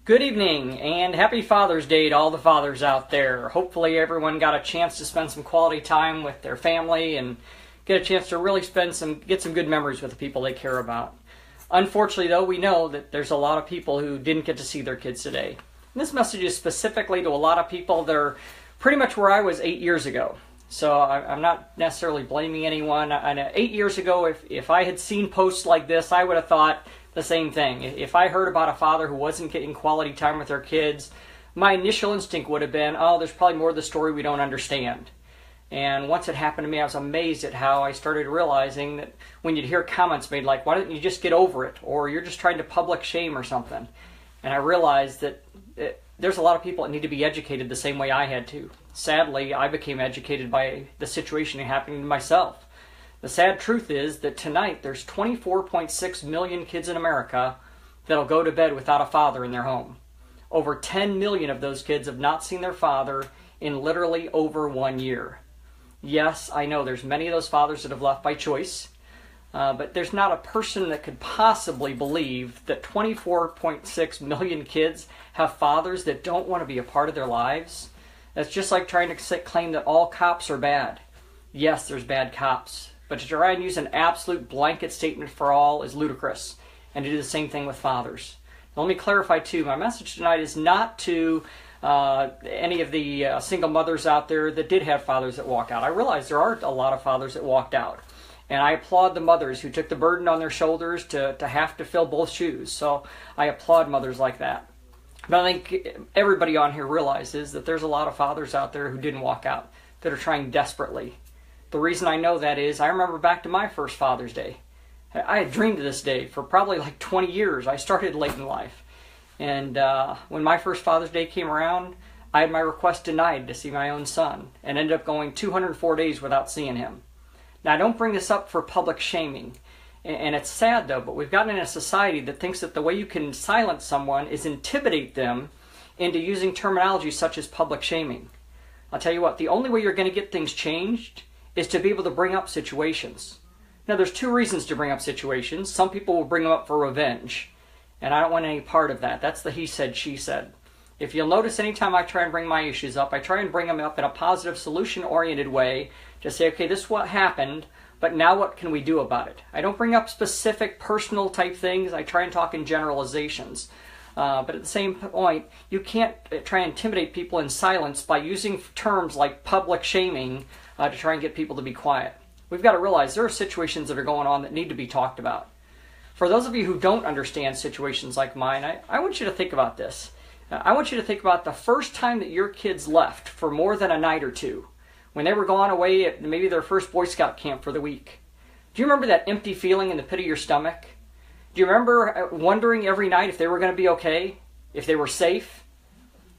Good evening and happy Father's Day to all the fathers out there. Hopefully everyone got a chance to spend some quality time with their family and get a chance to really get some good memories with the people they care about. Unfortunately though, we know that there's a lot of people who didn't get to see their kids today. And this message is specifically to a lot of people that are pretty much where I was 8 years ago. So I'm not necessarily blaming anyone. 8 years ago, if I had seen posts like this, I would have thought the same thing. If I heard about a father who wasn't getting quality time with their kids, my initial instinct would have been, oh, there's probably more to the story we don't understand. And once it happened to me, I was amazed at how I started realizing that when you'd hear comments made like, why don't you just get over it? Or you're just trying to public shame or something. And I realized that there's a lot of people that need to be educated the same way I had to. Sadly, I became educated by the situation happening to myself. The sad truth is that tonight there's 24.6 million kids in America that'll go to bed without a father in their home. Over 10 million of those kids have not seen their father in literally over 1 year. Yes, I know there's many of those fathers that have left by choice, but there's not a person that could possibly believe that 24.6 million kids have fathers that don't want to be a part of their lives. That's just like trying to claim that all cops are bad. Yes, there's bad cops. But to try and use an absolute blanket statement for all is ludicrous. And to do the same thing with fathers. Now, let me clarify too, my message tonight is not to any of the single mothers out there that did have fathers that walk out. I realize there are a lot of fathers that walked out. And I applaud the mothers who took the burden on their shoulders to have to fill both shoes. So I applaud mothers like that. But I think everybody on here realizes that there's a lot of fathers out there who didn't walk out, that are trying desperately. The reason I know that is I remember back to my first Father's Day. I had dreamed of this day for probably like 20 years. I started late in life. And when my first Father's Day came around, I had my request denied to see my own son and ended up going 204 days without seeing him. Now, I don't bring this up for public shaming. And it's sad though, but we've gotten in a society that thinks that the way you can silence someone is intimidate them into using terminology such as public shaming. I'll tell you what, the only way you're going to get things changed is to be able to bring up situations. Now, there's two reasons to bring up situations. Some people will bring them up for revenge, and I don't want any part of that. That's the he said, she said. If you'll notice, anytime I try and bring my issues up, I try and bring them up in a positive, solution-oriented way to say, okay, this is what happened, but now what can we do about it? I don't bring up specific personal type things. I try and talk in generalizations. But at the same point, you can't try and intimidate people in silence by using terms like public shaming to try and get people to be quiet. We've got to realize there are situations that are going on that need to be talked about. For those of you who don't understand situations like mine, I want you to think about this. I want you to think about the first time that your kids left for more than a night or two, when they were gone away at maybe their first Boy Scout camp for the week. Do you remember that empty feeling in the pit of your stomach? Do you remember wondering every night if they were going to be okay? If they were safe?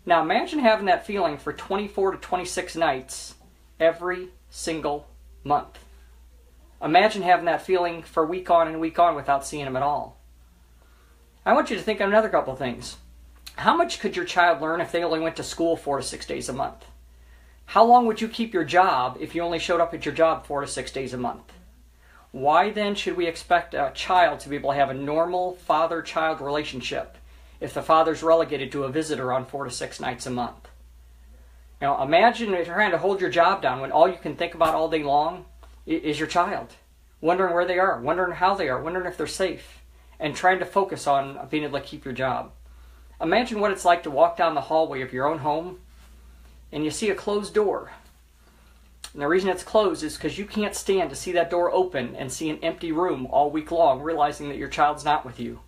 Now imagine having that feeling for 24 to 26 nights every single month. Imagine having that feeling for week on and week on without seeing them at all. I want you to think of another couple of things. How much could your child learn if they only went to school 4 to 6 days a month? How long would you keep your job if you only showed up at your job 4 to 6 days a month? Why then should we expect a child to be able to have a normal father-child relationship if the father's relegated to a visitor on 4 to 6 nights a month? Now imagine trying to hold your job down when all you can think about all day long is your child. Wondering where they are, wondering how they are, wondering if they're safe, and trying to focus on being able to keep your job. Imagine what it's like to walk down the hallway of your own home and you see a closed door. And the reason it's closed is because you can't stand to see that door open and see an empty room all week long, realizing that your child's not with you.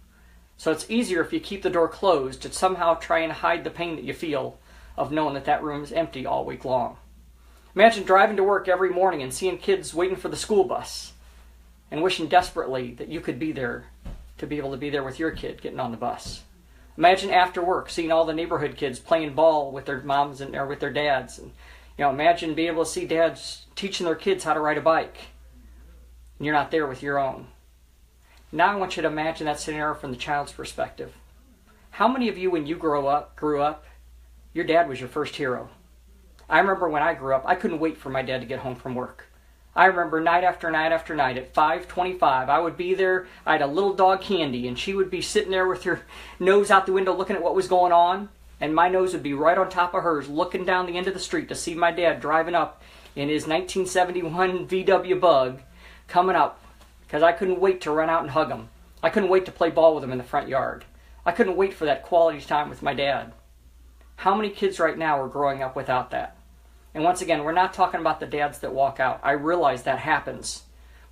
So it's easier if you keep the door closed to somehow try and hide the pain that you feel of knowing that that room is empty all week long. Imagine driving to work every morning and seeing kids waiting for the school bus and wishing desperately that you could be there to be able to be there with your kid getting on the bus. Imagine after work seeing all the neighborhood kids playing ball with their moms or with their dads. And imagine being able to see dads teaching their kids how to ride a bike and you're not there with your own. Now I want you to imagine that scenario from the child's perspective. How many of you, when you grew up, your dad was your first hero? I remember when I grew up, I couldn't wait for my dad to get home from work. I remember night after night after night at 5:25, I would be there. I had a little dog, Candy, and she would be sitting there with her nose out the window looking at what was going on, and my nose would be right on top of hers looking down the end of the street to see my dad driving up in his 1971 VW Bug coming up, because I couldn't wait to run out and hug him. I couldn't wait to play ball with him in the front yard. I couldn't wait for that quality time with my dad. How many kids right now are growing up without that? And once again, we're not talking about the dads that walk out. I realize that happens.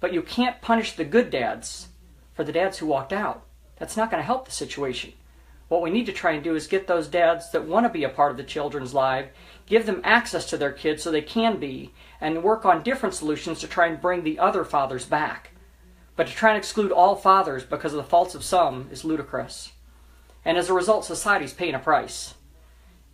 But you can't punish the good dads for the dads who walked out. That's not going to help the situation. What we need to try and do is get those dads that want to be a part of the children's life, give them access to their kids so they can be, and work on different solutions to try and bring the other fathers back. But to try and exclude all fathers because of the faults of some is ludicrous. And as a result, society's paying a price.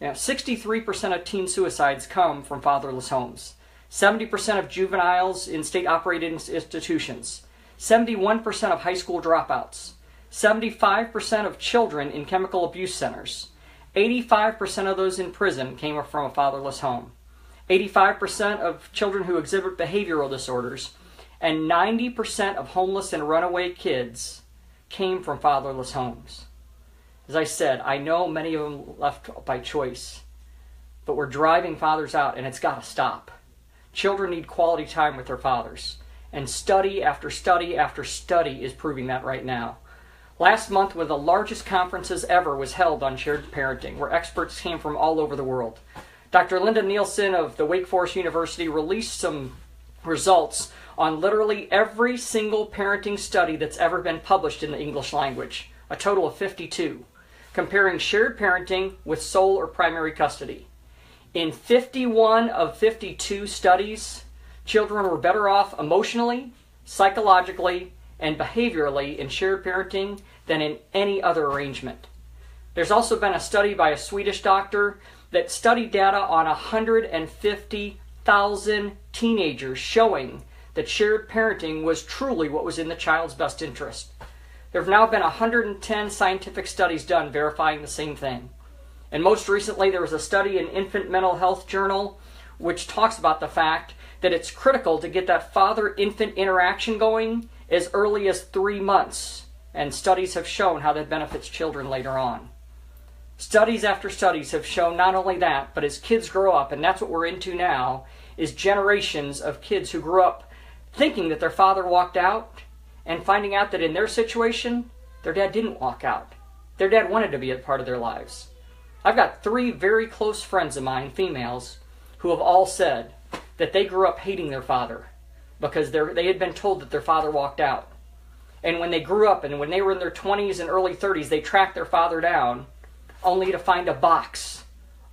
63% of teen suicides come from fatherless homes. 70% of juveniles in state-operated institutions. 71% of high school dropouts. 75% of children in chemical abuse centers. 85% of those in prison came from a fatherless home. 85% of children who exhibit behavioral disorders. And 90% of homeless and runaway kids came from fatherless homes. As I said, I know many of them left by choice, but we're driving fathers out, and it's got to stop. Children need quality time with their fathers, and study after study after study is proving that right now. Last month, one of the largest conferences ever was held on shared parenting, where experts came from all over the world. Dr. Linda Nielsen of the Wake Forest University released some results on literally every single parenting study that's ever been published in the English language, a total of 52. Comparing shared parenting with sole or primary custody. In 51 of 52 studies, children were better off emotionally, psychologically, and behaviorally in shared parenting than in any other arrangement. There's also been a study by a Swedish doctor that studied data on 150,000 teenagers showing that shared parenting was truly what was in the child's best interest. There have now been 110 scientific studies done verifying the same thing. And most recently, there was a study in Infant Mental Health Journal which talks about the fact that it's critical to get that father-infant interaction going as early as 3 months. And studies have shown how that benefits children later on. Studies after studies have shown not only that, but as kids grow up, and that's what we're into now, is generations of kids who grew up thinking that their father walked out, and finding out that in their situation, their dad didn't walk out. Their dad wanted to be a part of their lives. I've got 3 very close friends of mine, females, who have all said that they grew up hating their father because they had been told that their father walked out. And when they grew up and when they were in their 20s and early 30s, they tracked their father down only to find a box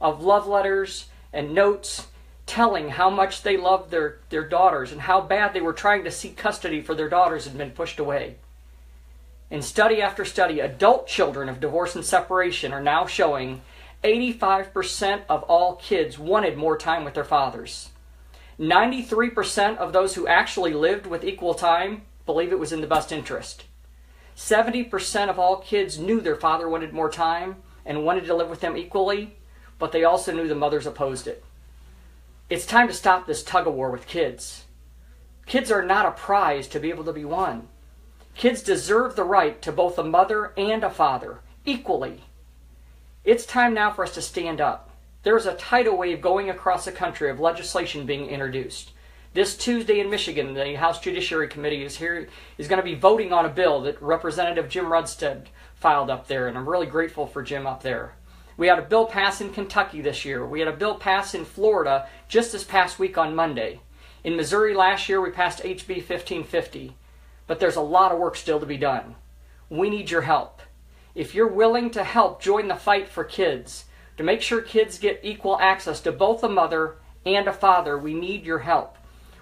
of love letters and notes telling how much they loved their daughters and how bad they were trying to seek custody for their daughters had been pushed away. In study after study, adult children of divorce and separation are now showing 85% of all kids wanted more time with their fathers. 93% of those who actually lived with equal time believe it was in the best interest. 70% of all kids knew their father wanted more time and wanted to live with them equally, but they also knew the mothers opposed it. It's time to stop this tug-of-war with kids. Kids are not a prize to be able to be won. Kids deserve the right to both a mother and a father, equally. It's time now for us to stand up. There is a tidal wave going across the country of legislation being introduced. This Tuesday in Michigan, the House Judiciary Committee is going to be voting on a bill that Representative Jim Rudstead filed up there, and I'm really grateful for Jim up there. We had a bill pass in Kentucky this year. We had a bill pass in Florida just this past week on Monday. In Missouri last year, we passed HB 1550. But there's a lot of work still to be done. We need your help. If you're willing to help join the fight for kids, to make sure kids get equal access to both a mother and a father, we need your help.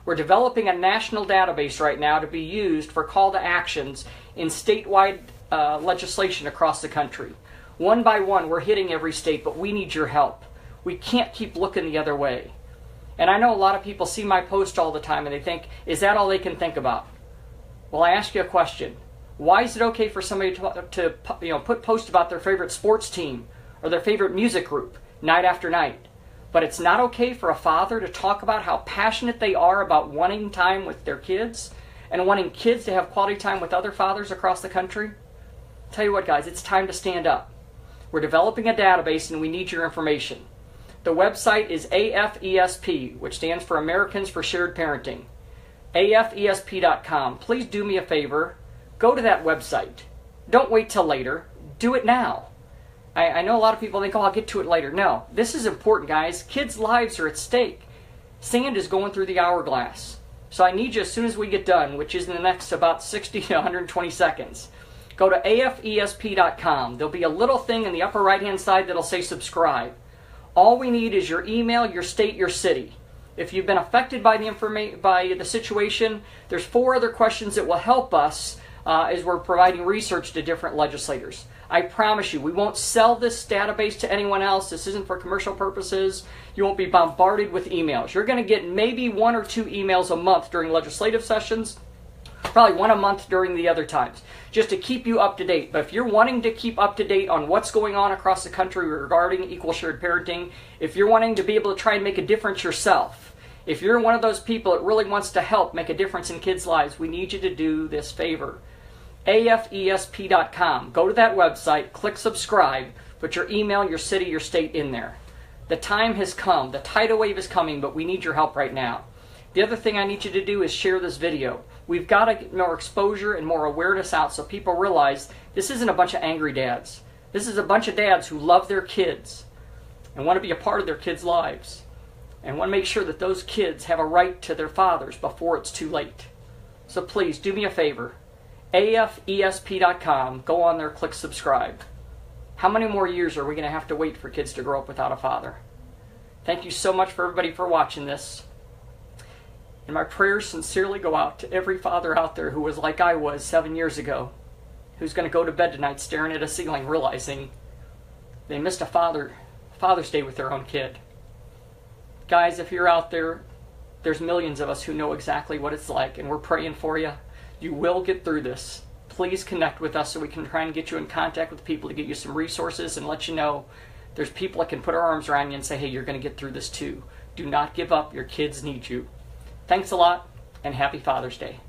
We're developing a national database right now to be used for call to actions in statewide legislation across the country. One by one, we're hitting every state, but we need your help. We can't keep looking the other way. And I know a lot of people see my post all the time and they think, is that all they can think about? Well, I ask you a question. Why is it okay for somebody to put posts about their favorite sports team or their favorite music group night after night? But it's not okay for a father to talk about how passionate they are about wanting time with their kids and wanting kids to have quality time with other fathers across the country. Tell you what, guys, it's time to stand up. We're developing a database and we need your information. The website is AFESP, which stands for Americans for Shared Parenting. AFESP.com. Please do me a favor. Go to that website. Don't wait till later. Do it now. I know a lot of people think, oh, I'll get to it later. No, this is important, guys. Kids' lives are at stake. Sand is going through the hourglass. So I need you as soon as we get done, which is in the next about 60 to 120 seconds. Go to AFESP.com. There'll be a little thing in the upper right-hand side that'll say subscribe. All we need is your email, your state, your city. If you've been affected by the situation, there's 4 other questions that will help us as we're providing research to different legislators. I promise you, we won't sell this database to anyone else. This isn't for commercial purposes. You won't be bombarded with emails. You're going to get maybe 1 or 2 emails a month during legislative sessions, probably 1 a month during the other times, just to keep you up to date. But if you're wanting to keep up to date on what's going on across the country regarding equal shared parenting, if you're wanting to be able to try and make a difference yourself, if you're one of those people that really wants to help make a difference in kids' lives, we need you to do this favor. AFESP.com. Go to that website, click subscribe, put your email, your city, your state in there. The time has come. The tidal wave is coming, but we need your help right now. The other thing I need you to do is share this video. We've got to get more exposure and more awareness out so people realize this isn't a bunch of angry dads. This is a bunch of dads who love their kids and want to be a part of their kids' lives and want to make sure that those kids have a right to their fathers before it's too late. So please do me a favor. AFESP.com. Go on there, click subscribe. How many more years are we going to have to wait for kids to grow up without a father? Thank you so much for everybody for watching this. And my prayers sincerely go out to every father out there who was like I was 7 years ago, who's going to go to bed tonight staring at a ceiling realizing they missed a Father's Day with their own kid. Guys, if you're out there, there's millions of us who know exactly what it's like, and we're praying for you. You will get through this. Please connect with us so we can try and get you in contact with people to get you some resources and let you know there's people that can put our arms around you and say, hey, you're going to get through this too. Do not give up. Your kids need you. Thanks a lot, and happy Father's Day.